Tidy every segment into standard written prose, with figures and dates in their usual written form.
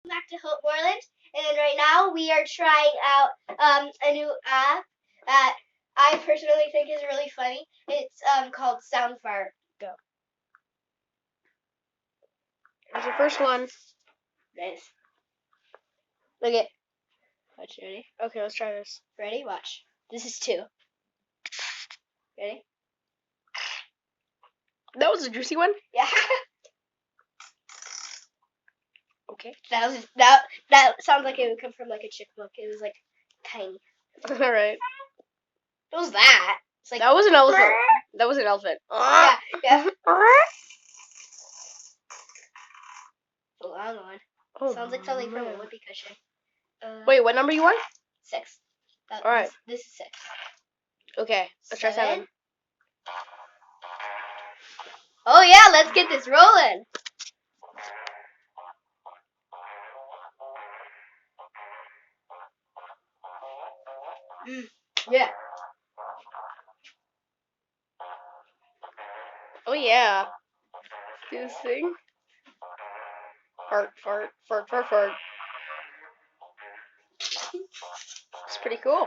back to Hope Moreland, and right now we are trying out a new app that I personally think is really funny. It's called Soundfire. Go. Here's your first one. Nice. Look at. Watch. Ready? Okay, let's try this. Ready? Watch. This is 2. Ready? That was a juicy one. Yeah. Okay. That sounds like it would come from like a chick book. It was like tiny. All right. What was that? It's like That was an elephant. That was an elephant. Yeah. A long one. Oh, Sounds like something from a man. whoopee cushion. Wait, what number you want? 6. All right. This is 6. Okay, let's try 7. Oh yeah, let's get this rolling. Yeah. Oh yeah. Do this thing. Fart, fart, fart, fart, fart. It's pretty cool.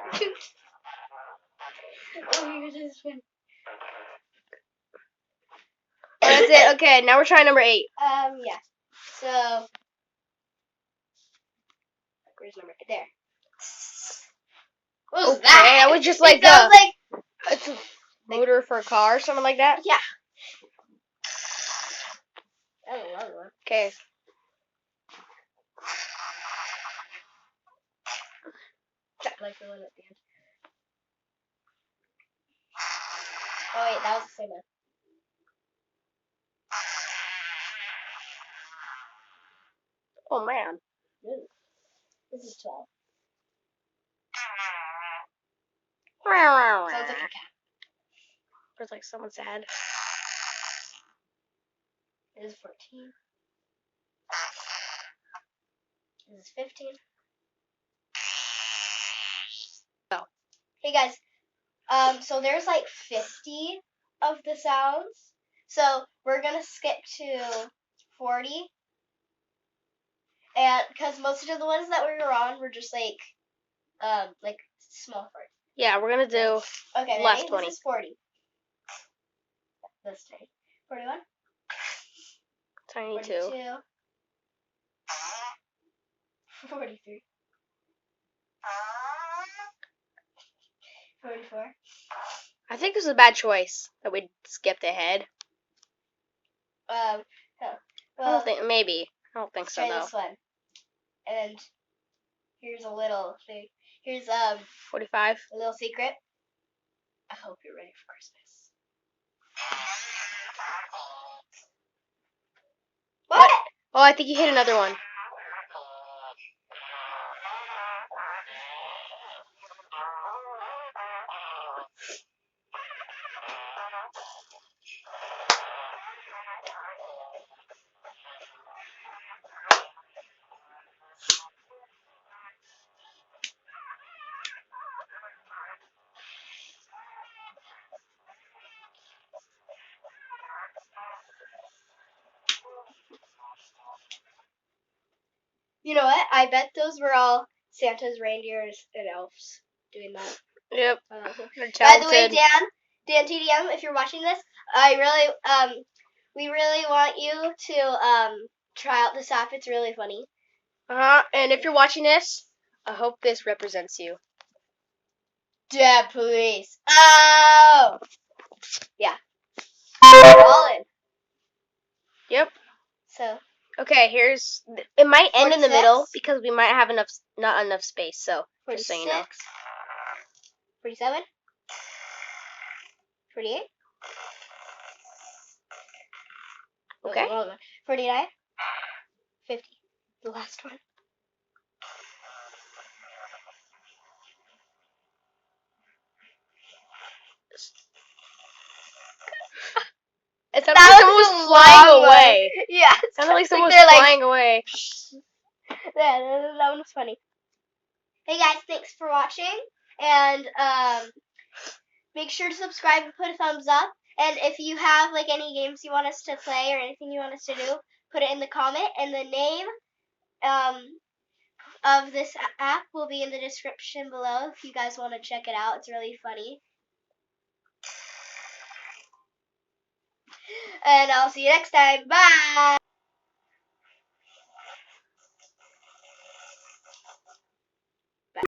Oh, here's this one. Oh, that's it. Okay, now we're trying number 8. Yeah. So, where's number 8? There. What was Okay, that? that was just like it sounds like it's a motor for a car or something like that. yeah. That was a long one. Okay. Like the one at the end. Oh wait, that was the same one. Oh man. Ooh. This is 12. Sounds like a cat. It's like someone sad. This is 14. This is 15. Oh. Hey guys, so there's like 50 of the sounds. So we're gonna skip to 40. And because most of the ones that we were on were just like small farts. Yeah, we're gonna do Okay, last ready? 20. This is 40. That's 30. 41. Tiny 42. 2. 43. 44. I think this is a bad choice that we skipped ahead. Well, I don't think maybe. I don't think so try though. this one. And here's a little thing. Here's 45. a little secret. I hope you're ready for Christmas. What? Oh, I think you hit another one. You know what? I bet those were all Santa's reindeers and elves doing that. Yep. By They're the way, talented. Dan TDM, if you're watching this, we really want you to try out this app. It's really funny. And if you're watching this, I hope this represents you. Dead police. Oh! Yeah. We're all in. Yep. So. Okay, it might end in the 46? middle because we might have not enough space, so 46. just so you know. 47. 48. Okay. 49. 50. The last one. It sounded like someone was flying away. Yeah. It sounded like someone was they're flying away. Yeah, that one was funny. Hey guys, thanks for watching, and make sure to subscribe and put a thumbs up. And if you have like any games you want us to play or anything you want us to do, put it in the comment. And the name of this app will be in the description below if you guys want to check it out. It's really funny. And I'll see you next time. Bye!